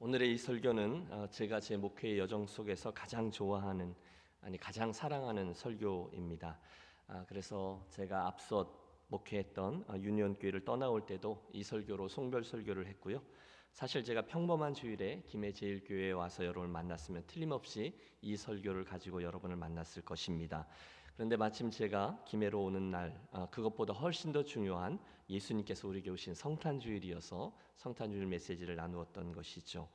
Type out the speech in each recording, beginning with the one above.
오늘의 이 설교는 제가 제 목회의 여정 속에서 가장 좋아하는, 가장 사랑하는 설교입니다. 그래서 제가 앞서 목회했던 유니온교회를 떠나올 때도 이 설교로 송별 설교를 했고요. 사실 제가 평범한 주일에 김해제일교회에 와서 여러분을 만났으면 틀림없이 이 설교를 가지고 여러분을 만났을 것입니다. 그런데 마침 제가 김해로 오는 날, 그것보다 훨씬 더 중요한 예수님께서 우리에게 오신 성탄주일이어서 성탄주일 메시지를 나누었던 것이죠.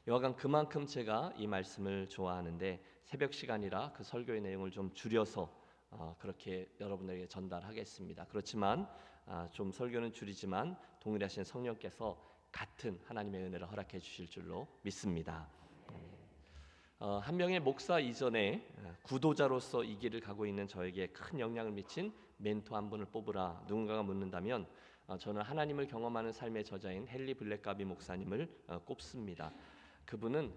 여하간 그만큼 제가 이 말씀을 좋아하는데 새벽 시간이라 그 설교의 내용을 좀 줄여서 그렇게 여러분에게 전달하겠습니다. 그렇지만 좀 설교는 줄이지만 동일하신 성령께서 같은 하나님의 은혜를 허락해 주실 줄로 믿습니다. 한 명의 목사 이전에 구도자로서 이 길을 가고 있는 저에게 큰 영향을 미친 멘토 한 분을 뽑으라 누군가가 묻는다면 저는 하나님을 경험하는 삶의 저자인 헨리 블랙가비 목사님을 꼽습니다. 그분은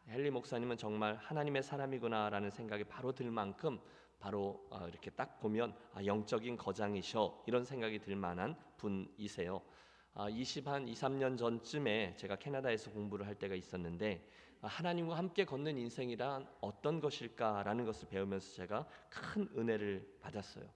헨리 목사님은 정말 하나님의 사람이구나라는 생각이 바로 들 만큼 바로 이렇게 딱 보면 영적인 거장이셔 이런 생각이 들 만한 분이세요. 23년 전쯤에 제가 캐나다에서 공부를 할 때가 있었는데 하나님과 함께 걷는 인생이란 어떤 것일까라는 것을 배우면서 제가 큰 은혜를 받았어요.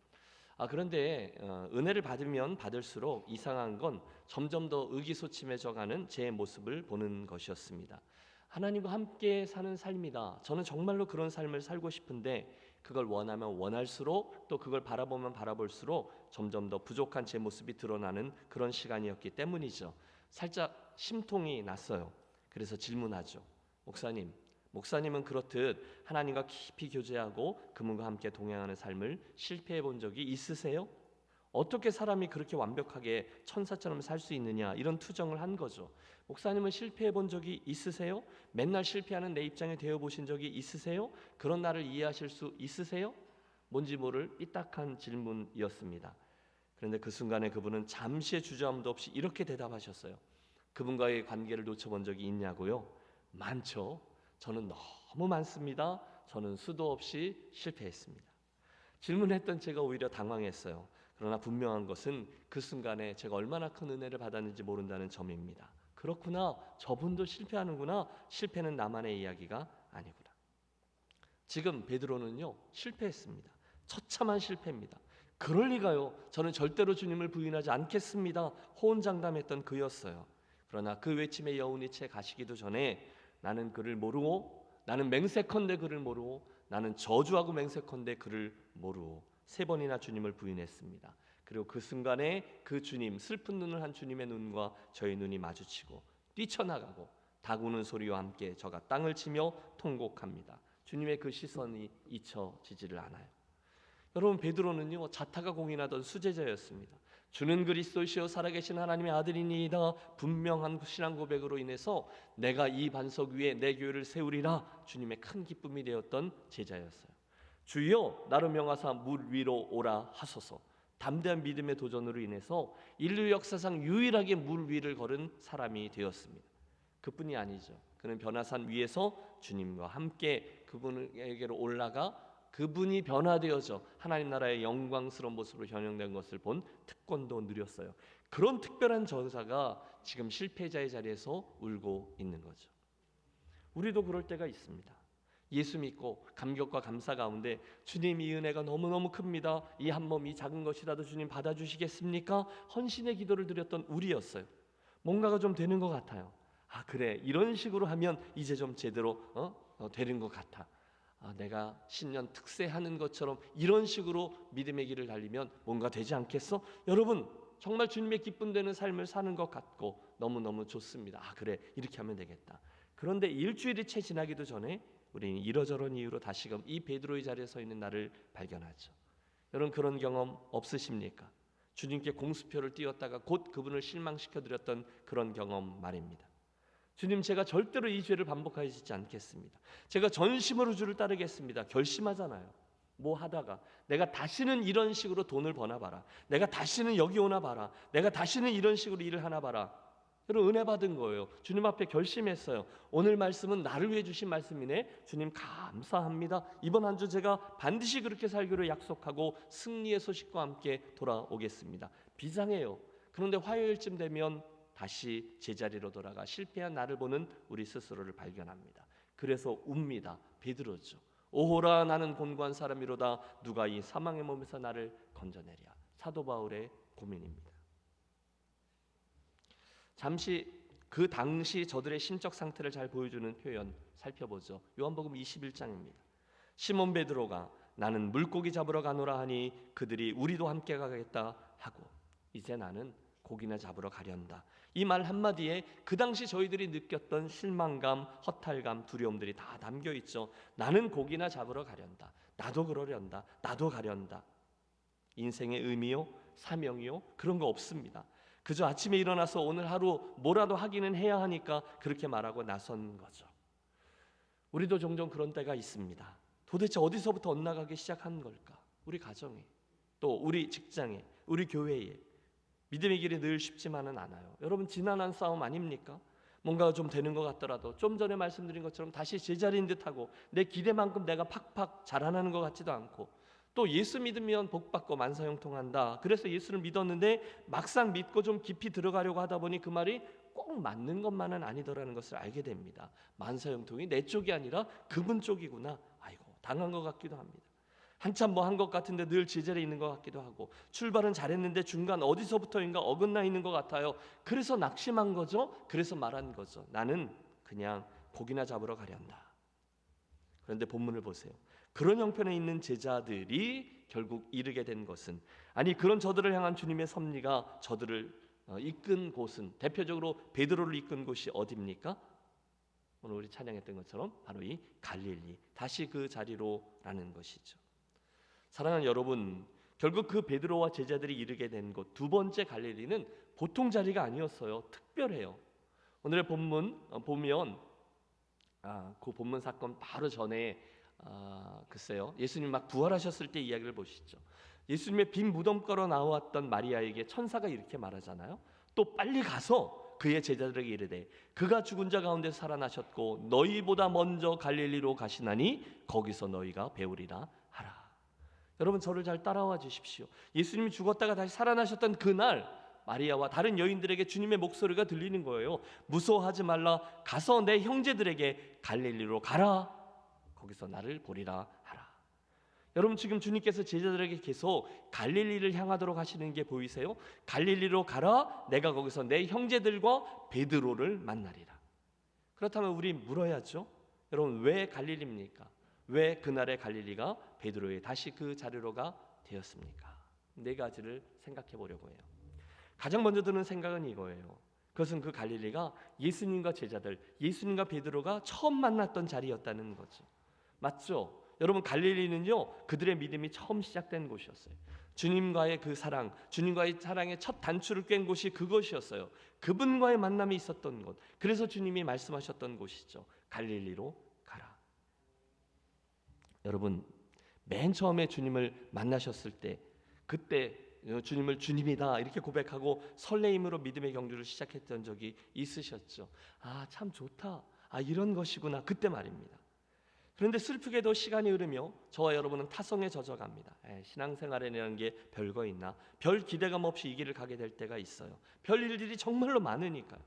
그런데 은혜를 받으면 받을수록 이상한 건 점점 더 의기소침해져가는 제 모습을 보는 것이었습니다. 하나님과 함께 사는 삶이다. 저는 정말로 그런 삶을 살고 싶은데 그걸 원하면 원할수록 또 그걸 바라보면 바라볼수록 점점 더 부족한 제 모습이 드러나는 그런 시간이었기 때문이죠. 살짝 심통이 났어요. 그래서 질문하죠. 목사님은 그렇듯 하나님과 깊이 교제하고 그분과 함께 동행하는 삶을 실패해 본 적이 있으세요? 어떻게 사람이 그렇게 완벽하게 천사처럼 살 수 있느냐 이런 투정을 한 거죠. 목사님은 실패해 본 적이 있으세요? 맨날 실패하는 내 입장에 되어 보신 적이 있으세요? 그런 나를 이해하실 수 있으세요? 뭔지 모를 삐딱한 질문이었습니다. 그런데 그 순간에 그분은 잠시의 주저함도 없이 이렇게 대답하셨어요. 그분과의 관계를 놓쳐본 적이 있냐고요? 많죠. 저는 너무 많습니다. 저는 수도 없이 실패했습니다. 질문했던 제가 오히려 당황했어요. 그러나 분명한 것은 그 순간에 제가 얼마나 큰 은혜를 받았는지 모른다는 점입니다. 그렇구나. 저분도 실패하는구나. 실패는 나만의 이야기가 아니구나. 지금 베드로는요 실패했습니다. 처참한 실패입니다. 그럴 리가요. 저는 절대로 주님을 부인하지 않겠습니다. 호언장담했던 그였어요. 그러나 그 외침의 여운이 채 가시기도 전에 나는 그를 모르고, 나는 맹세컨대 그를 모르고, 나는 저주하고 맹세컨대 그를 모르고 3번이나 주님을 부인했습니다. 그리고 그 순간에 그 주님, 슬픈 눈을 한 주님의 눈과 저의 눈이 마주치고 뛰쳐나가고 닭 우는 소리와 함께 저가 땅을 치며 통곡합니다. 주님의 그 시선이 잊혀지지를 않아요. 여러분, 베드로는요 자타가 공인하던 수제자였습니다. 주는 그리스도시요 살아계신 하나님의 아들이니이다 분명한 신앙 고백으로 인해서 내가 이 반석 위에 내 교회를 세우리라 주님의 큰 기쁨이 되었던 제자였어요. 주여 나로 명하사 물 위로 오라 하소서. 담대한 믿음의 도전으로 인해서 인류 역사상 유일하게 물 위를 걸은 사람이 되었습니다. 그뿐이 아니죠. 그는 변화산 위에서 주님과 함께 그분에게로 올라가 그분이 변화되어져 하나님 나라의 영광스러운 모습으로 현영된 것을 본 특권도 누렸어요. 그런 특별한 전사가 지금 실패자의 자리에서 울고 있는 거죠. 우리도 그럴 때가 있습니다. 예수 믿고 감격과 감사 가운데 주님 이 은혜가 너무너무 큽니다. 이 한 몸 이 작은 것이라도 주님 받아주시겠습니까? 헌신의 기도를 드렸던 우리였어요. 뭔가가 좀 되는 것 같아요. 그래 이런 식으로 하면 이제 좀 제대로 되는 것 같아. 내가 신년 특세하는 것처럼 이런 식으로 믿음의 길을 달리면 뭔가 되지 않겠어? 여러분 정말 주님의 기쁨 되는 삶을 사는 것 같고 너무너무 좋습니다. 그래 이렇게 하면 되겠다. 그런데 일주일이 채 지나기도 전에 우리는 이러저런 이유로 다시금 이 베드로의 자리에 서 있는 나를 발견하죠. 여러분 그런 경험 없으십니까? 주님께 공수표를 띄웠다가 곧 그분을 실망시켜드렸던 그런 경험 말입니다. 주님 제가 절대로 이 죄를 반복하지 않겠습니다. 제가 전심으로 주를 따르겠습니다. 결심하잖아요. 뭐 하다가 내가 다시는 이런 식으로 돈을 버나 봐라. 내가 다시는 여기 오나 봐라. 내가 다시는 이런 식으로 일을 하나 봐라. 여러분 은혜 받은 거예요. 주님 앞에 결심했어요. 오늘 말씀은 나를 위해 주신 말씀이네. 주님 감사합니다. 이번 한 주 제가 반드시 그렇게 살기로 약속하고 승리의 소식과 함께 돌아오겠습니다. 비상해요. 그런데 화요일쯤 되면 다시 제자리로 돌아가 실패한 나를 보는 우리 스스로를 발견합니다. 그래서 웁니다. 베드로죠. 오호라 나는 곤고한 사람이로다. 누가 이 사망의 몸에서 나를 건져내랴. 사도 바울의 고민입니다. 잠시 그 당시 저들의 심적 상태를 잘 보여주는 표현 살펴보죠. 요한복음 21장입니다. 시몬 베드로가 나는 물고기 잡으러 가노라 하니 그들이 우리도 함께 가겠다 하고 이제 나는 고기나 잡으러 가련다. 이 말 한마디에 그 당시 저희들이 느꼈던 실망감, 허탈감, 두려움들이 다 담겨 있죠. 나는 고기나 잡으러 가련다. 나도 그러련다. 나도 가련다. 인생의 의미요, 사명이요 그런 거 없습니다. 그저 아침에 일어나서 오늘 하루 뭐라도 하기는 해야 하니까 그렇게 말하고 나선 거죠. 우리도 종종 그런 때가 있습니다. 도대체 어디서부터 엇나가기 시작한 걸까? 우리 가정에, 또 우리 직장에, 우리 교회에. 믿음의 길이 늘 쉽지만은 않아요. 여러분 지난한 싸움 아닙니까? 뭔가 좀 되는 것 같더라도 좀 전에 말씀드린 것처럼 다시 제자리인 듯하고 내 기대만큼 내가 팍팍 자라나는 것 같지도 않고 또 예수 믿으면 복받고 만사형통한다. 그래서 예수를 믿었는데 막상 믿고 좀 깊이 들어가려고 하다 보니 그 말이 꼭 맞는 것만은 아니더라는 것을 알게 됩니다. 만사형통이 내 쪽이 아니라 그분 쪽이구나. 아이고 당한 것 같기도 합니다. 한참 뭐 한 것 같은데 늘 제자리에 있는 것 같기도 하고 출발은 잘했는데 중간 어디서부터인가 어긋나 있는 것 같아요. 그래서 낙심한 거죠. 그래서 말한 거죠. 나는 그냥 고기나 잡으러 가련다. 그런데 본문을 보세요. 그런 형편에 있는 제자들이 결국 이르게 된 것은 아니 그런 저들을 향한 주님의 섭리가 저들을 이끈 곳은 대표적으로 베드로를 이끈 곳이 어디입니까? 오늘 우리 찬양했던 것처럼 바로 이 갈릴리 다시 그 자리로라는 것이죠. 사랑하는 여러분, 결국 그 베드로와 제자들이 이르게 된 곳 두 번째 갈릴리는 보통 자리가 아니었어요. 특별해요. 오늘의 본문 보면 그 본문 사건 바로 전에 글쎄요 예수님 막 부활하셨을 때 이야기를 보시죠. 예수님의 빈 무덤가로 나왔던 마리아에게 천사가 이렇게 말하잖아요. 또 빨리 가서 그의 제자들에게 이르되 그가 죽은 자 가운데 살아나셨고 너희보다 먼저 갈릴리로 가시나니 거기서 너희가 배우리라 하라. 여러분 저를 잘 따라와 주십시오. 예수님이 죽었다가 다시 살아나셨던 그날 마리아와 다른 여인들에게 주님의 목소리가 들리는 거예요. 무서워하지 말라. 가서 내 형제들에게 갈릴리로 가라. 거기서 나를 보리라 하라. 여러분 지금 주님께서 제자들에게 계속 갈릴리를 향하도록 하시는 게 보이세요? 갈릴리로 가라. 내가 거기서 내 형제들과 베드로를 만나리라. 그렇다면 우리 물어야죠. 여러분 왜 갈릴리입니까? 왜 그날의 갈릴리가 베드로의 다시 그 자리로가 되었습니까? 네 가지를 생각해 보려고 해요. 가장 먼저 드는 생각은 이거예요. 그것은 그 갈릴리가 예수님과 제자들, 예수님과 베드로가 처음 만났던 자리였다는 거죠. 맞죠? 여러분 갈릴리는요 그들의 믿음이 처음 시작된 곳이었어요. 주님과의 그 사랑, 주님과의 사랑의 첫 단추를 꿰는 곳이 그것이었어요. 그분과의 만남이 있었던 곳. 그래서 주님이 말씀하셨던 곳이죠. 갈릴리로 가라. 여러분 맨 처음에 주님을 만나셨을 때 그때 주님을 주님이다 이렇게 고백하고 설레임으로 믿음의 경주를 시작했던 적이 있으셨죠. 참 좋다. 이런 것이구나. 그때 말입니다. 그런데 슬프게도 시간이 흐르며 저와 여러분은 타성에 젖어갑니다. 신앙생활이라는 게 별거 있나? 별 기대감 없이 이 길을 가게 될 때가 있어요. 별 일들이 정말로 많으니까요.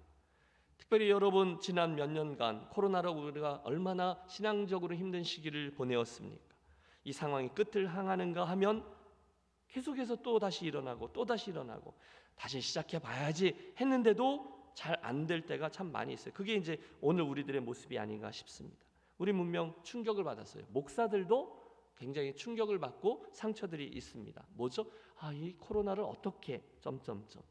특별히 여러분 지난 몇 년간 코로나로 우리가 얼마나 신앙적으로 힘든 시기를 보내었습니까? 이 상황이 끝을 향하는가 하면 계속해서 또 다시 일어나고 또 다시 일어나고 다시 시작해 봐야지 했는데도 잘 안 될 때가 참 많이 있어요. 그게 이제 오늘 우리들의 모습이 아닌가 싶습니다. 우리 문명 충격을 받았어요. 목사들도 굉장히 충격을 받고 상처들이 있습니다. 뭐죠? 이 코로나를 어떻게 점점점.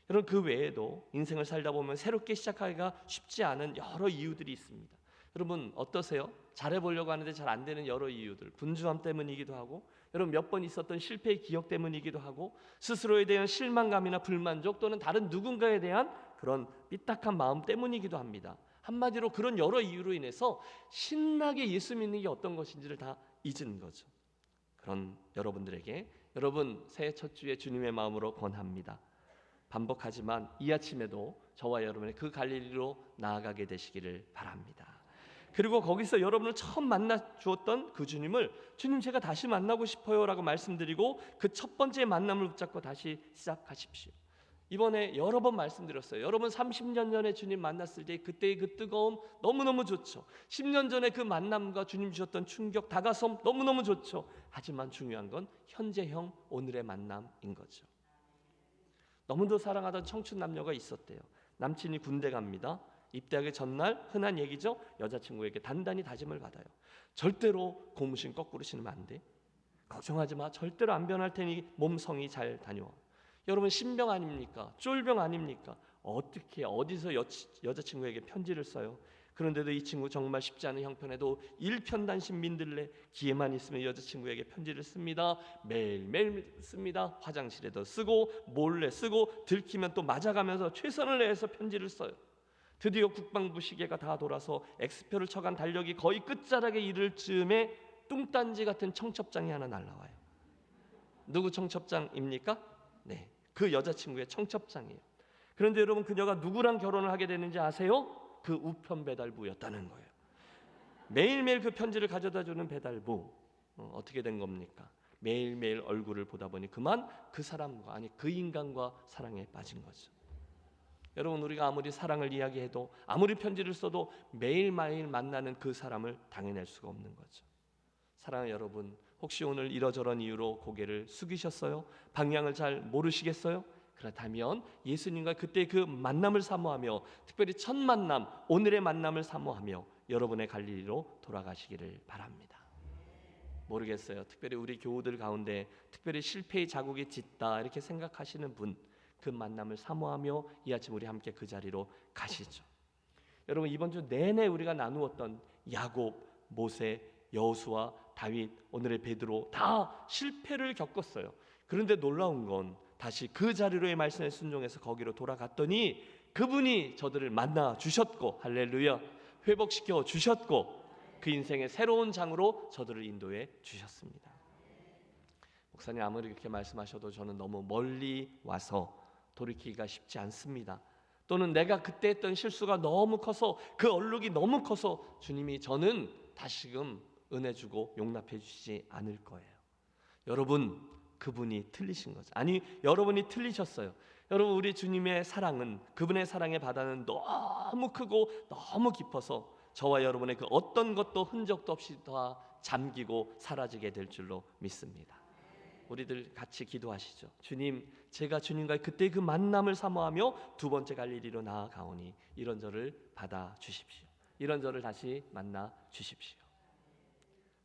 여러분 그 외에도 인생을 살다 보면 새롭게 시작하기가 쉽지 않은 여러 이유들이 있습니다. 여러분 어떠세요? 잘해보려고 하는데 잘 안 되는 여러 이유들, 분주함 때문이기도 하고 여러분 몇 번 있었던 실패의 기억 때문이기도 하고 스스로에 대한 실망감이나 불만족 또는 다른 누군가에 대한 그런 삐딱한 마음 때문이기도 합니다. 한마디로 그런 여러 이유로 인해서 신나게 예수 믿는 게 어떤 것인지를 다 잊은 거죠. 그런 여러분들에게 여러분 새해 첫 주에 주님의 마음으로 권합니다. 반복하지만 이 아침에도 저와 여러분의 그 갈릴리로 나아가게 되시기를 바랍니다. 그리고 거기서 여러분을 처음 만나 주었던 그 주님을 주님 제가 다시 만나고 싶어요 라고 말씀드리고 그 첫 번째 만남을 붙잡고 다시 시작하십시오. 이번에 여러 번 말씀드렸어요. 여러분 30년 전에 주님 만났을 때 그때의 그 뜨거움 너무너무 좋죠. 10년 전에 그 만남과 주님 주셨던 충격, 다가섬 너무너무 좋죠. 하지만 중요한 건 현재형 오늘의 만남인 거죠. 너무도 사랑하던 청춘 남녀가 있었대요. 남친이 군대 갑니다. 입대하기 전날 흔한 얘기죠. 여자친구에게 단단히 다짐을 받아요. 절대로 고무신 거꾸로 신으면 안 돼. 걱정하지 마. 절대로 안 변할 테니 몸성이 잘 다녀와. 여러분 신병 아닙니까? 쫄병 아닙니까? 어떻게 어디서 여자친구에게 편지를 써요? 그런데도 이 친구 정말 쉽지 않은 형편에도 일편단심 민들레 기회만 있으면 여자친구에게 편지를 씁니다. 매일매일 씁니다. 화장실에도 쓰고 몰래 쓰고 들키면 또 맞아가면서 최선을 다해서 편지를 써요. 드디어 국방부 시계가 다 돌아서 X표를 쳐간 달력이 거의 끝자락에 이를 즈음에 뚱딴지 같은 청첩장이 하나 날라와요. 누구 청첩장입니까? 네, 그 여자친구의 청첩장이에요. 그런데 여러분 그녀가 누구랑 결혼을 하게 되는지 아세요? 그 우편 배달부였다는 거예요. 매일매일 그 편지를 가져다주는 배달부. 어떻게 된 겁니까? 매일매일 얼굴을 보다 보니 그만 그 사람과, 아니 그 인간과 사랑에 빠진 거죠. 여러분 우리가 아무리 사랑을 이야기해도 아무리 편지를 써도 매일매일 만나는 그 사람을 당해낼 수가 없는 거죠. 사랑하는 여러분, 혹시 오늘 이러저런 이유로 고개를 숙이셨어요? 방향을 잘 모르시겠어요? 그렇다면 예수님과 그때 그 만남을 사모하며, 특별히 첫 만남, 오늘의 만남을 사모하며 여러분의 갈릴리로 돌아가시기를 바랍니다. 모르겠어요. 특별히 우리 교우들 가운데 특별히 실패의 자국이 짙다 이렇게 생각하시는 분, 그 만남을 사모하며 이 아침 우리 함께 그 자리로 가시죠. 여러분 이번 주 내내 우리가 나누었던 야곱, 모세, 여호수아, 다윗, 오늘의 베드로 다 실패를 겪었어요. 그런데 놀라운 건 다시 그 자리로의 말씀에 순종해서 거기로 돌아갔더니 그분이 저들을 만나 주셨고, 할렐루야, 회복시켜 주셨고 그 인생의 새로운 장으로 저들을 인도해 주셨습니다. 목사님 아무리 그렇게 말씀하셔도 저는 너무 멀리 와서 돌이키기가 쉽지 않습니다. 또는 내가 그때 했던 실수가 너무 커서, 그 얼룩이 너무 커서 주님이 저는 다시금 은혜 주고 용납해 주시지 않을 거예요. 여러분 그분이 틀리신 거죠. 아니 여러분이 틀리셨어요. 여러분 우리 주님의 사랑은, 그분의 사랑의 바다는 너무 크고 너무 깊어서 저와 여러분의 그 어떤 것도 흔적도 없이 다 잠기고 사라지게 될 줄로 믿습니다. 우리들 같이 기도하시죠. 주님, 제가 주님과의 그때 그 만남을 사모하며 두 번째 갈릴리로 나아가오니 이런 저를 받아 주십시오. 이런 저를 다시 만나 주십시오.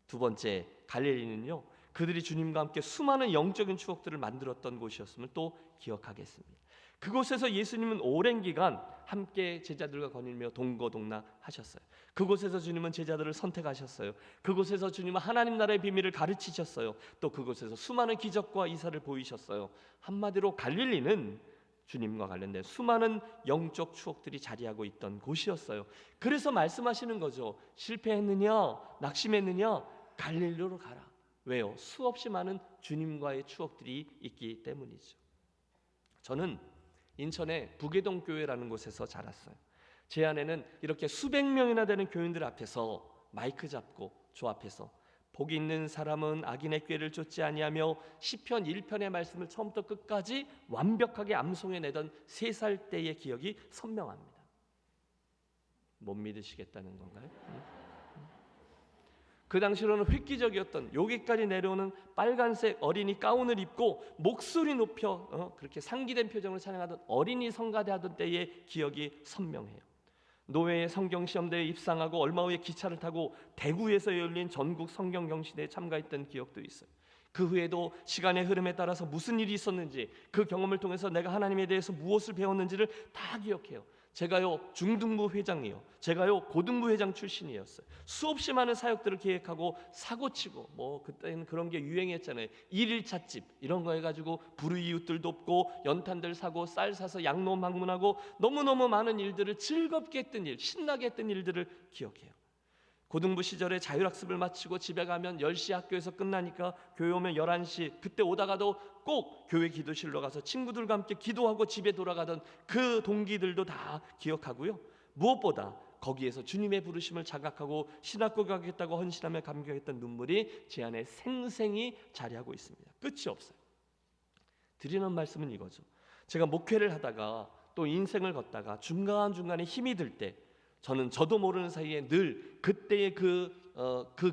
두 번째 갈릴리는요, 그들이 주님과 함께 수많은 영적인 추억들을 만들었던 곳이었음을 또 기억하겠습니다. 그곳에서 예수님은 오랜 기간 함께 제자들과 거닐며 동거동락하셨어요. 그곳에서 주님은 제자들을 선택하셨어요. 그곳에서 주님은 하나님 나라의 비밀을 가르치셨어요. 또 그곳에서 수많은 기적과 이사를 보이셨어요. 한마디로 갈릴리는 주님과 관련된 수많은 영적 추억들이 자리하고 있던 곳이었어요. 그래서 말씀하시는 거죠. 실패했느냐, 낙심했느냐, 갈릴리로 가라. 왜요? 수없이 많은 주님과의 추억들이 있기 때문이죠. 저는 인천의 부계동 교회라는 곳에서 자랐어요. 제 안에는 이렇게 수백 명이나 되는 교인들 앞에서 마이크 잡고 조합해서 복이 있는 사람은 악인의 꾀를 쫓지 아니하며 시편 1편의 말씀을 처음부터 끝까지 완벽하게 암송해내던 3살 때의 기억이 선명합니다. 못 믿으시겠다는 건가요? 그 당시로는 획기적이었던, 여기까지 내려오는 빨간색 어린이 가운을 입고 목소리 높여 그렇게 상기된 표정으로 찬양하던 어린이 성가대하던 때의 기억이 선명해요. 노회의 성경시험대에 입상하고 얼마 후에 기차를 타고 대구에서 열린 전국 성경경시대에 참가했던 기억도 있어요. 그 후에도 시간의 흐름에 따라서 무슨 일이 있었는지, 그 경험을 통해서 내가 하나님에 대해서 무엇을 배웠는지를 다 기억해요. 제가요 중등부 회장이요, 제가요 고등부 회장 출신이었어요. 수없이 많은 사역들을 계획하고 사고치고, 뭐 그때는 그런 게 유행했잖아요. 1일차 집 이런 거 해가지고 불우이웃들 돕고 연탄들 사고 쌀 사서 양로원 방문하고 너무너무 많은 일들을 즐겁게 했던 일, 신나게 했던 일들을 기억해요. 고등부 시절에 자율학습을 마치고 집에 가면 10시 학교에서 끝나니까 교회 오면 11시, 그때 오다가도 꼭 교회 기도실로 가서 친구들과 함께 기도하고 집에 돌아가던 그 동기들도 다 기억하고요. 무엇보다 거기에서 주님의 부르심을 자각하고 신학교 가겠다고 헌신하며 감격했던 눈물이 제 안에 생생히 자리하고 있습니다. 끝이 없어요. 드리는 말씀은 이거죠. 제가 목회를 하다가 또 인생을 걷다가 중간중간에 힘이 들 때 저도 모르는 사이에 늘 그때의 그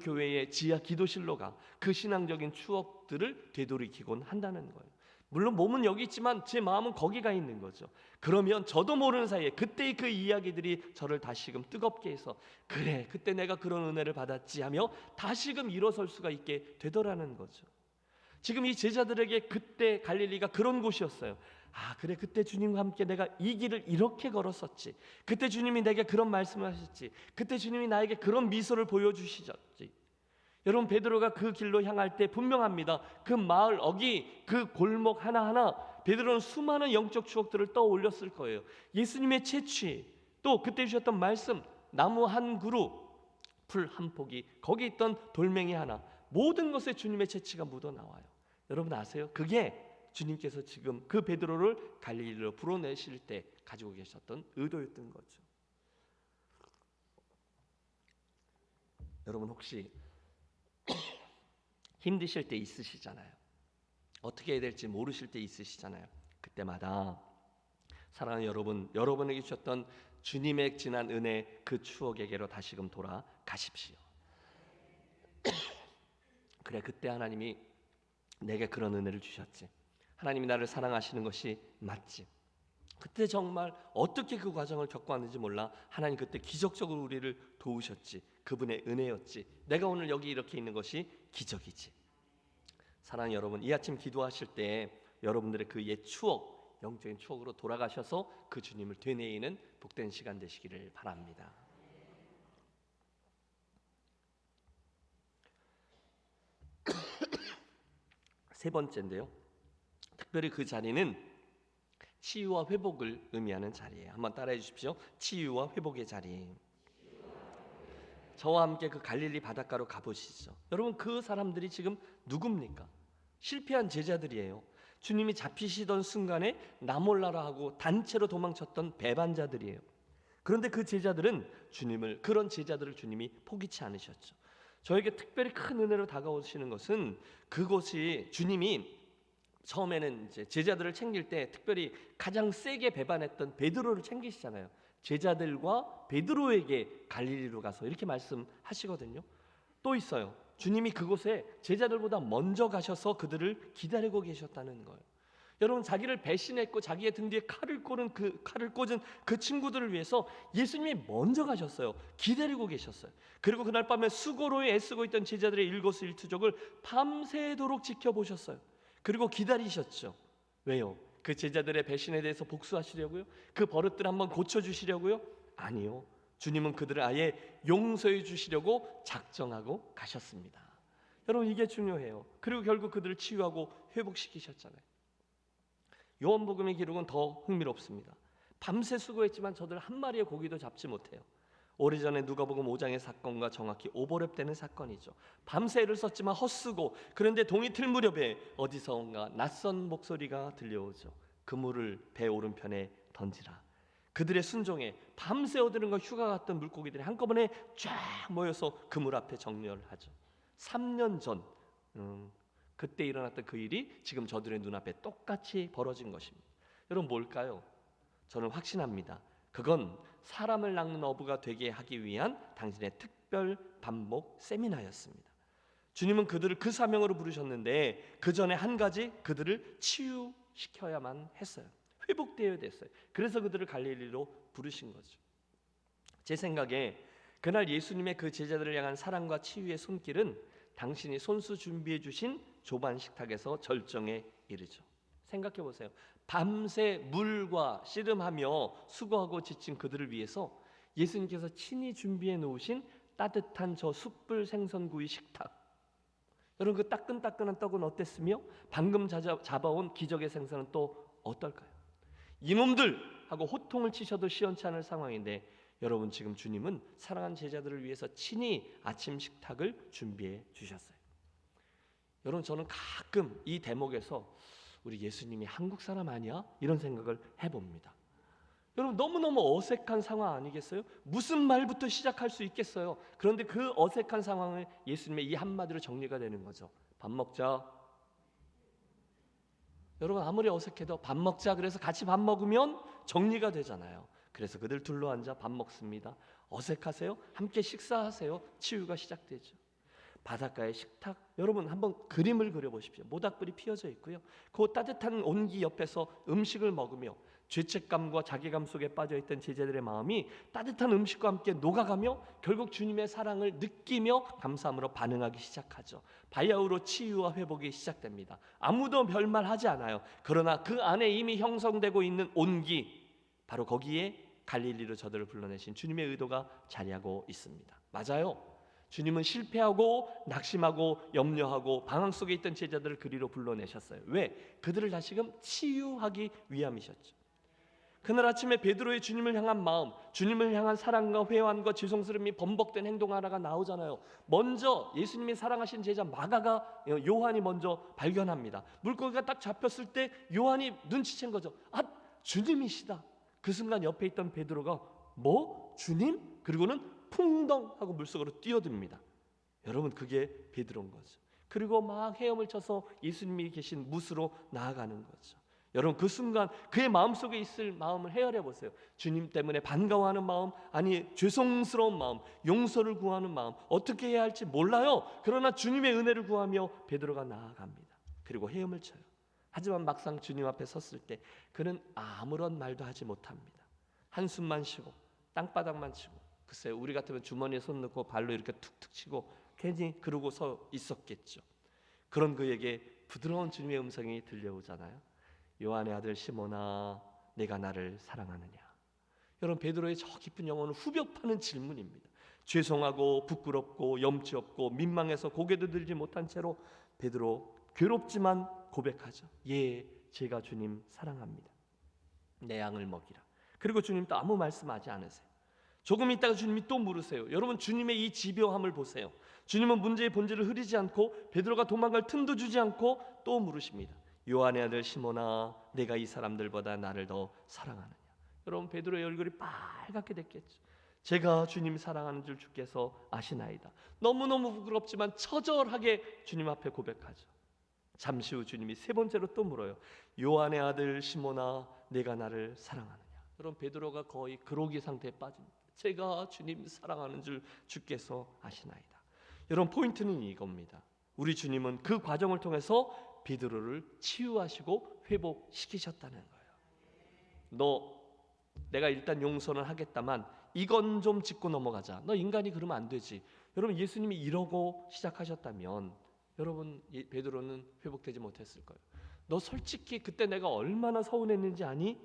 교회의 지하 기도실로 가 그 신앙적인 추억들을 되돌이키곤 한다는 거예요. 물론 몸은 여기 있지만 제 마음은 거기 가 있는 거죠. 그러면 저도 모르는 사이에 그때의 그 이야기들이 저를 다시금 뜨겁게 해서 그래 그때 내가 그런 은혜를 받았지 하며 다시금 일어설 수가 있게 되더라는 거죠. 지금 이 제자들에게 그때 갈릴리가 그런 곳이었어요. 아 그래 그때 주님과 함께 내가 이 길을 이렇게 걸었었지. 그때 주님이 내게 그런 말씀을 하셨지. 그때 주님이 나에게 그런 미소를 보여주시셨지. 여러분 베드로가 그 길로 향할 때 분명합니다. 그 마을 어귀 그 골목 하나하나 베드로는 수많은 영적 추억들을 떠올렸을 거예요. 예수님의 채취 또 그때 주셨던 말씀 나무 한 그루 풀 한 포기 거기 있던 돌멩이 하나 모든 것에 주님의 채취가 묻어나와요. 여러분 아세요? 그게 주님께서 지금 그 베드로를 갈릴리로 불어내실 때 가지고 계셨던 의도였던 거죠. 여러분 혹시 힘드실 때 있으시잖아요. 어떻게 해야 될지 모르실 때 있으시잖아요. 그때마다 사랑하는 여러분, 여러분에게 주셨던 주님의 지난 은혜 그 추억에게로 다시금 돌아가십시오. 그래 그때 하나님이 내게 그런 은혜를 주셨지. 하나님이 나를 사랑하시는 것이 맞지. 그때 정말 어떻게 그 과정을 겪어왔는지 몰라. 하나님 그때 기적적으로 우리를 도우셨지. 그분의 은혜였지. 내가 오늘 여기 이렇게 있는 것이 기적이지. 사랑하는 여러분, 이 아침 기도하실 때 여러분들의 그 옛 추억, 영적인 추억으로 돌아가셔서 그 주님을 되뇌이는 복된 시간 되시기를 바랍니다. 세 번째인데요. 특별히 그 자리는 치유와 회복을 의미하는 자리예요. 한번 따라해 주십시오. 치유와 회복의 자리. 저와 함께 그 갈릴리 바닷가로 가보시죠. 여러분 그 사람들이 지금 누굽니까? 실패한 제자들이에요. 주님이 잡히시던 순간에 나 몰라라 하고 단체로 도망쳤던 배반자들이에요. 그런데 그 제자들은 그런 제자들을 주님이 포기치 않으셨죠. 저에게 특별히 큰 은혜로 다가오시는 것은 그곳이 주님이 처음에는 이제 제자들을 챙길 때 특별히 가장 세게 배반했던 베드로를 챙기시잖아요. 제자들과 베드로에게 갈릴리로 가서 이렇게 말씀하시거든요. 또 있어요. 주님이 그곳에 제자들보다 먼저 가셔서 그들을 기다리고 계셨다는 거예요. 여러분 자기를 배신했고 자기의 등 뒤에 칼을 꽂은 그 친구들을 위해서 예수님이 먼저 가셨어요. 기다리고 계셨어요. 그리고 그날 밤에 수고로에 애쓰고 있던 제자들의 일거수일투족을 밤새도록 지켜보셨어요. 그리고 기다리셨죠. 왜요? 그 제자들의 배신에 대해서 복수하시려고요? 그 버릇들 한번 고쳐주시려고요? 아니요. 주님은 그들을 아예 용서해 주시려고 작정하고 가셨습니다. 여러분 이게 중요해요. 그리고 결국 그들을 치유하고 회복시키셨잖아요. 요한복음의 기록은 더 흥미롭습니다. 밤새 수고했지만 저들 한 마리의 고기도 잡지 못해요. 오래전에 누가복음 5장의 사건과 정확히 오버랩되는 사건이죠. 밤새 애를 썼지만 헛쓰고 그런데 동이 틀 무렵에 어디선가 낯선 목소리가 들려오죠. 그물을 배 오른편에 던지라. 그들의 순종에 밤새 얻으는 거 휴가 갔던 물고기들이 한꺼번에 쫙 모여서 그물 앞에 정렬하죠. 3년 전 그때 일어났던 그 일이 지금 저들의 눈앞에 똑같이 벌어진 것입니다. 여러분 뭘까요? 저는 확신합니다. 그건 사람을 낚는 어부가 되게 하기 위한 당신의 특별 반복 세미나였습니다. 주님은 그들을 그 사명으로 부르셨는데 그 전에 한 가지 그들을 치유시켜야만 했어요. 회복되어야 됐어요. 그래서 그들을 갈릴리로 부르신 거죠. 제 생각에 그날 예수님의 그 제자들을 향한 사랑과 치유의 손길은 당신이 손수 준비해 주신 조반 식탁에서 절정에 이르죠. 생각해 보세요. 밤새 물과 씨름하며 수고하고 지친 그들을 위해서 예수님께서 친히 준비해 놓으신 따뜻한 저 숯불 생선구이 식탁. 여러분 그 따끈따끈한 떡은 어땠으며 방금 잡아온 기적의 생선은 또 어떨까요? 이놈들 하고 호통을 치셔도 시원치 않을 상황인데 여러분 지금 주님은 사랑하는 제자들을 위해서 친히 아침 식탁을 준비해 주셨어요. 여러분 저는 가끔 이 대목에서 우리 예수님이 한국 사람 아니야? 이런 생각을 해봅니다. 여러분 너무너무 어색한 상황 아니겠어요? 무슨 말부터 시작할 수 있겠어요? 그런데 그 어색한 상황을 예수님의 이 한마디로 정리가 되는 거죠. 밥 먹자. 여러분 아무리 어색해도 밥 먹자 그래서 같이 밥 먹으면 정리가 되잖아요. 그래서 그들 둘러앉아 밥 먹습니다. 어색하세요? 함께 식사하세요. 치유가 시작되죠. 바닷가의 식탁, 여러분 한번 그림을 그려보십시오. 모닥불이 피어져 있고요. 그 따뜻한 온기 옆에서 음식을 먹으며 죄책감과 자괴감 속에 빠져있던 제자들의 마음이 따뜻한 음식과 함께 녹아가며 결국 주님의 사랑을 느끼며 감사함으로 반응하기 시작하죠. 바야흐로 치유와 회복이 시작됩니다. 아무도 별말하지 않아요. 그러나 그 안에 이미 형성되고 있는 온기, 바로 거기에 갈릴리로 저들을 불러내신 주님의 의도가 자리하고 있습니다. 맞아요. 주님은 실패하고 낙심하고 염려하고 방황 속에 있던 제자들을 그리로 불러내셨어요. 왜? 그들을 다시금 치유하기 위함이셨죠. 그날 아침에 베드로의 주님을 향한 마음, 주님을 향한 사랑과 회환과 죄송스러움이 번복된 행동 하나가 나오잖아요. 먼저 예수님이 사랑하신 제자 마가가, 요한이 먼저 발견합니다. 물고기가 딱 잡혔을 때 요한이 눈치챈 거죠. 아, 주님이시다. 그 순간 옆에 있던 베드로가 뭐? 주님? 그리고는 풍덩 하고 물속으로 뛰어듭니다. 여러분 그게 베드로인 거죠. 그리고 막 헤엄을 쳐서 예수님이 계신 무스로 나아가는 거죠. 여러분 그 순간 그의 마음속에 있을 마음을 헤아려 보세요. 주님 때문에 반가워하는 마음, 아니 죄송스러운 마음, 용서를 구하는 마음, 어떻게 해야 할지 몰라요. 그러나 주님의 은혜를 구하며 베드로가 나아갑니다. 그리고 헤엄을 쳐요. 하지만 막상 주님 앞에 섰을 때 그는 아무런 말도 하지 못합니다. 한숨만 쉬고 땅바닥만 치고, 글쎄요 우리 같으면 주머니에 손 넣고 발로 이렇게 툭툭 치고 괜히 그러고 서 있었겠죠. 그런 그에게 부드러운 주님의 음성이 들려오잖아요. 요한의 아들 시몬아, 내가 나를 사랑하느냐? 여러분 베드로의 저 깊은 영혼을 후벼 파는 질문입니다. 죄송하고 부끄럽고 염치 없고 민망해서 고개도 들지 못한 채로 베드로 괴롭지만 고백하죠. 예, 제가 주님 사랑합니다. 내 양을 먹이라. 그리고 주님 또 아무 말씀하지 않으세요. 조금 있다가 주님이 또 물으세요. 여러분 주님의 이 집요함을 보세요. 주님은 문제의 본질을 흐리지 않고 베드로가 도망갈 틈도 주지 않고 또 물으십니다. 요한의 아들 시몬아, 내가 이 사람들보다 나를 더 사랑하느냐? 여러분 베드로의 얼굴이 빨갛게 됐겠죠. 제가 주님 사랑하는 줄 주께서 아시나이다. 너무너무 부끄럽지만 처절하게 주님 앞에 고백하죠. 잠시 후 주님이 세 번째로 또 물어요. 요한의 아들 시몬아, 내가 나를 사랑하느냐? 여러분 베드로가 거의 그로기 상태에 빠집니다. 제가 주님 사랑하는 줄 주께서 아시나이다. 여러분 포인트는 이겁니다. 우리 주님은 그 과정을 통해서 베드로를 치유하시고 회복시키셨다는 거예요. 내가 일단 용서는 하겠다만 이건 좀 짚고 넘어가자. 너 인간이 그러면 안 되지. 여러분 예수님이 이러고 시작하셨다면 여러분 베드로는 회복되지 못했을 거예요. 너 솔직히 그때 내가 얼마나 서운했는지 아니?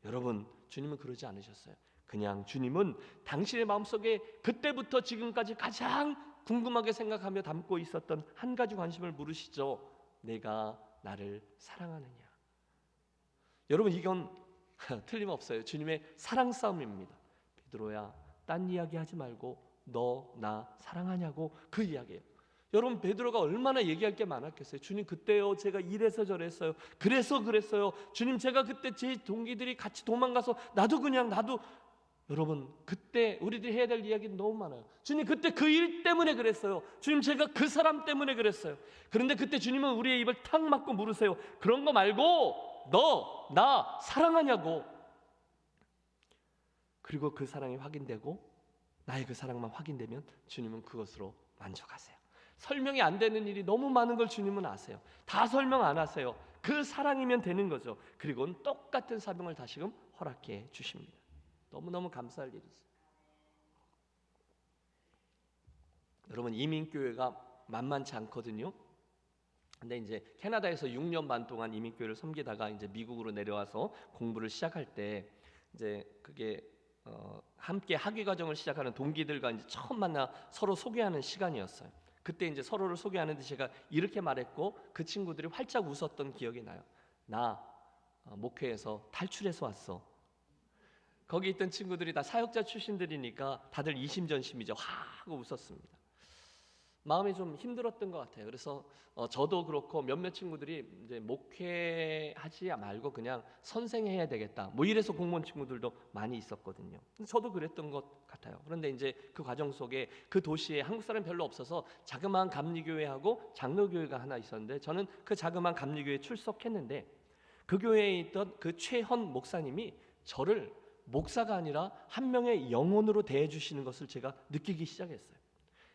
여러분 주님은 그러지 않으셨어요. 그냥 주님은 당신의 마음속에 그때부터 지금까지 가장 궁금하게 생각하며 담고 있었던 한 가지 관심을 물으시죠. 내가 나를 사랑하느냐? 여러분 이건 틀림없어요. 주님의 사랑 싸움입니다. 베드로야, 딴 이야기 하지 말고 너 나 사랑하냐고 그 이야기예요. 여러분 베드로가 얼마나 얘기할 게 많았겠어요. 주님 그때요 제가 이래서 저랬어요. 그래서 그랬어요. 주님 제가 그때 제 동기들이 같이 도망가서 나도 여러분 그때 우리들이 해야 될 이야기는 너무 많아요. 주님 그때 그 일 때문에 그랬어요. 주님 제가 그 사람 때문에 그랬어요. 그런데 그때 주님은 우리의 입을 탁 막고 물으세요. 그런 거 말고 너 나 사랑하냐고. 그리고 그 사랑이 확인되고 나의 그 사랑만 확인되면 주님은 그것으로 만족하세요. 설명이 안 되는 일이 너무 많은 걸 주님은 아세요. 다 설명 안 하세요. 그 사랑이면 되는 거죠. 그리고는 똑같은 사명을 다시금 허락해 주십니다. 너무너무 감사할 일이죠. 여러분 이민교회가 만만치 않거든요. 근데 이제 캐나다에서 6년 반 동안 이민교회를 섬기다가 이제 미국으로 내려와서 공부를 시작할 때 이제 그게 함께 학위 과정을 시작하는 동기들과 이제 처음 만나 서로 소개하는 시간이었어요. 그때 이제 서로를 소개하는데 제가 이렇게 말했고 그 친구들이 활짝 웃었던 기억이 나요. 나 목회에서 탈출해서 왔어. 거기 있던 친구들이 다 사역자 출신들이니까 다들 이심전심이죠. 하고 웃었습니다. 마음이 좀 힘들었던 것 같아요. 그래서 저도 그렇고 몇몇 친구들이 이제 목회하지 말고 그냥 선생해야 되겠다. 뭐 이래서 공무원 친구들도 많이 있었거든요. 저도 그랬던 것 같아요. 그런데 이제 그 과정 속에 그 도시에 한국 사람 별로 없어서 자그마한 감리교회하고 장로교회가 하나 있었는데 저는 그 자그마한 감리교회에 출석했는데 그 교회에 있던 그 최헌 목사님이 저를 목사가 아니라 한 명의 영혼으로 대해 주시는 것을 제가 느끼기 시작했어요.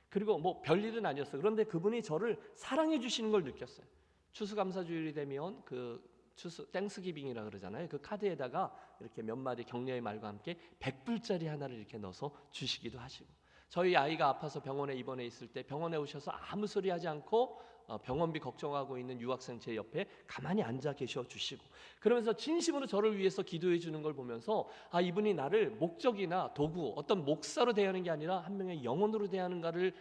그리고 뭐 별일은 아니었어요. 그런데 그분이 저를 사랑해 주시는 걸 느꼈어요. 추수감사주일이 되면 그 추수 땡스기빙이라 그러잖아요. 그 카드에다가 이렇게 몇 마디 격려의 말과 함께 100불짜리 하나를 이렇게 넣어서 주시기도 하시고, 저희 아이가 아파서 병원에 입원해 있을 때 병원에 오셔서 아무 소리 하지 않고 병원비 걱정하고 있는 유학생 제 옆에 가만히 앉아 계셔 주시고, 그러면서 진심으로 저를 위해서 기도해 주는 걸 보면서 이분이 나를 목적이나 도구, 어떤 목사로 대하는 게 아니라 한 명의 영혼으로 대하는가를,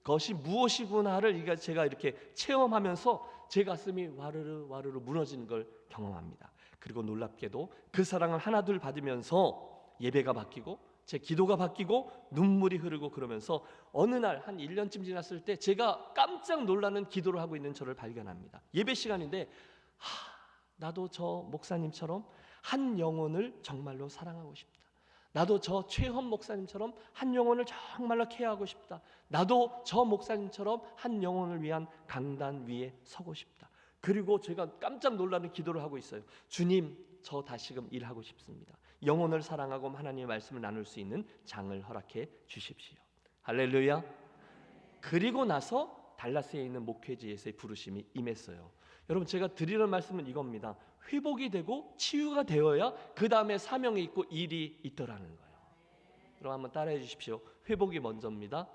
것이 무엇이구나를 제가 이렇게 체험하면서 제 가슴이 와르르 와르르 무너지는 걸 경험합니다. 그리고 놀랍게도 그 사랑을 하나둘 받으면서 예배가 바뀌고 제 기도가 바뀌고 눈물이 흐르고, 그러면서 어느 날 한 1년쯤 지났을 때 제가 깜짝 놀라는 기도를 하고 있는 저를 발견합니다. 예배 시간인데 나도 저 목사님처럼 한 영혼을 정말로 사랑하고 싶다. 나도 저 최헌 목사님처럼 한 영혼을 정말로 케어하고 싶다. 나도 저 목사님처럼 한 영혼을 위한 강단 위에 서고 싶다. 그리고 제가 깜짝 놀라는 기도를 하고 있어요. 주님, 저 다시금 일하고 싶습니다. 영혼을 사랑하고 하나님의 말씀을 나눌 수 있는 장을 허락해 주십시오. 할렐루야. 그리고 나서 달라스에 있는 목회지에서의 부르심이 임했어요. 여러분, 제가 드리는 말씀은 이겁니다. 회복이 되고 치유가 되어야 그 다음에 사명이 있고 일이 있더라는 거예요. 여러분 한번 따라해 주십시오. 회복이 먼저입니다.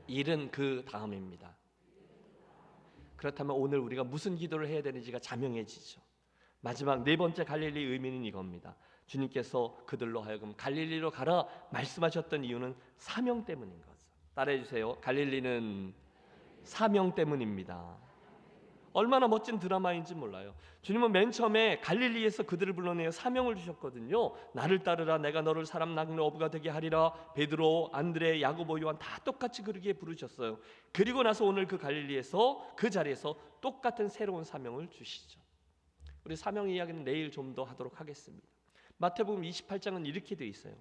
일은 그 다음입니다. 그렇다면 오늘 우리가 무슨 기도를 해야 되는지가 자명해지죠. 마지막 네 번째 갈릴리 의미는 이겁니다. 주님께서 그들로 하여금 갈릴리로 가라 말씀하셨던 이유는 사명 때문인 거죠. 따라해 주세요. 갈릴리는 사명 때문입니다. 얼마나 멋진 드라마인지 몰라요. 주님은 맨 처음에 갈릴리에서 그들을 불러내어 사명을 주셨거든요. 나를 따르라, 내가 너를 사람 낳는 어부가 되게 하리라. 베드로, 안드레, 야고보, 요한 다 똑같이 그러기에 부르셨어요. 그리고 나서 오늘 그 갈릴리에서 그 자리에서 똑같은 새로운 사명을 주시죠. 우리 사명 이야기는 내일 좀 더 하도록 하겠습니다. 마태복음 28장은 이렇게 되어 있어요.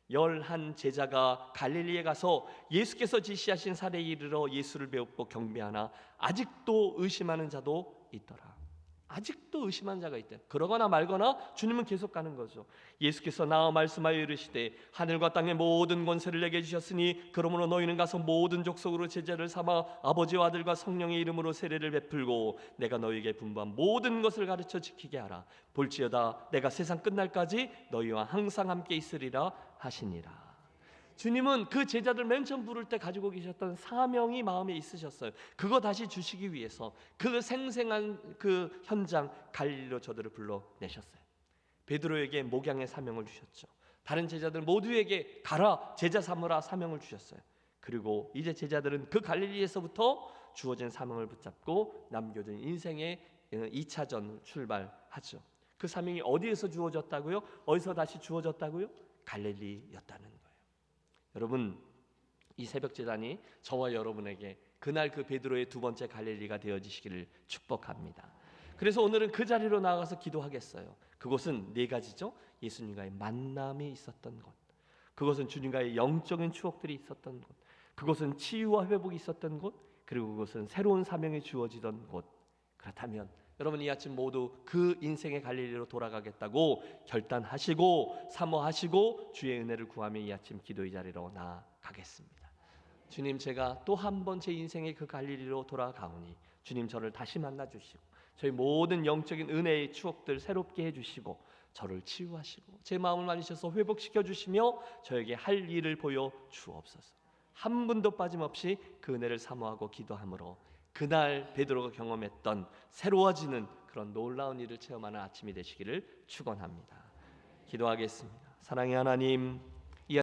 11 제자가 갈릴리에 가서 예수께서 지시하신 사례에 이르러 예수를 배웠고 경배하나 아직도 의심하는 자도 있더라. 아직도 의심하는 자가 있대. 그러거나 말거나 주님은 계속 가는 거죠. 예수께서 나와 말씀하여 이르시되 하늘과 땅의 모든 권세를 내게 주셨으니 그러므로 너희는 가서 모든 족속으로 제자를 삼아 아버지와 아들과 성령의 이름으로 세례를 베풀고 내가 너희에게 분부한 모든 것을 가르쳐 지키게 하라. 볼지어다 내가 세상 끝날까지 너희와 항상 함께 있으리라 하시니라. 주님은 그 제자들 맨 처음 부를 때 가지고 계셨던 사명이 마음에 있으셨어요. 그거 다시 주시기 위해서 그 생생한 그 현장 갈릴리로 저들을 불러내셨어요. 베드로에게 목양의 사명을 주셨죠. 다른 제자들 모두에게 가라 제자 삼으라 사명을 주셨어요. 그리고 이제 제자들은 그 갈릴리에서부터 주어진 사명을 붙잡고 남겨진 인생의 2차전 출발하죠. 그 사명이 어디에서 주어졌다고요? 어디서 다시 주어졌다고요? 갈릴리였다는 거예요. 여러분, 이 새벽 제단이 저와 여러분에게 그날 그 베드로의 두 번째 갈릴리가 되어지시기를 축복합니다. 그래서 오늘은 그 자리로 나가서 기도하겠어요. 그곳은 네 가지죠. 예수님과의 만남이 있었던 곳, 그것은 주님과의 영적인 추억들이 있었던 곳, 그것은 치유와 회복이 있었던 곳, 그리고 그것은 새로운 사명이 주어지던 곳. 그렇다면 여러분 이 아침 모두 그 인생의 갈릴리로 돌아가겠다고 결단하시고 사모하시고 주의 은혜를 구하며 이 아침 기도의 자리로 나아가겠습니다. 주님, 제가 또 한 번 제 인생의 그 갈릴리로 돌아가오니 주님 저를 다시 만나 주시고 저희 모든 영적인 은혜의 추억들 새롭게 해주시고 저를 치유하시고 제 마음을 만지셔서 회복시켜 주시며 저에게 할 일을 보여 주옵소서. 한 분도 빠짐없이 그 은혜를 사모하고 기도함으로 그날 베드로가 경험했던 새로워지는 그런 놀라운 일을 체험하는 아침이 되시기를 축원합니다. 기도하겠습니다. 사랑의 하나님,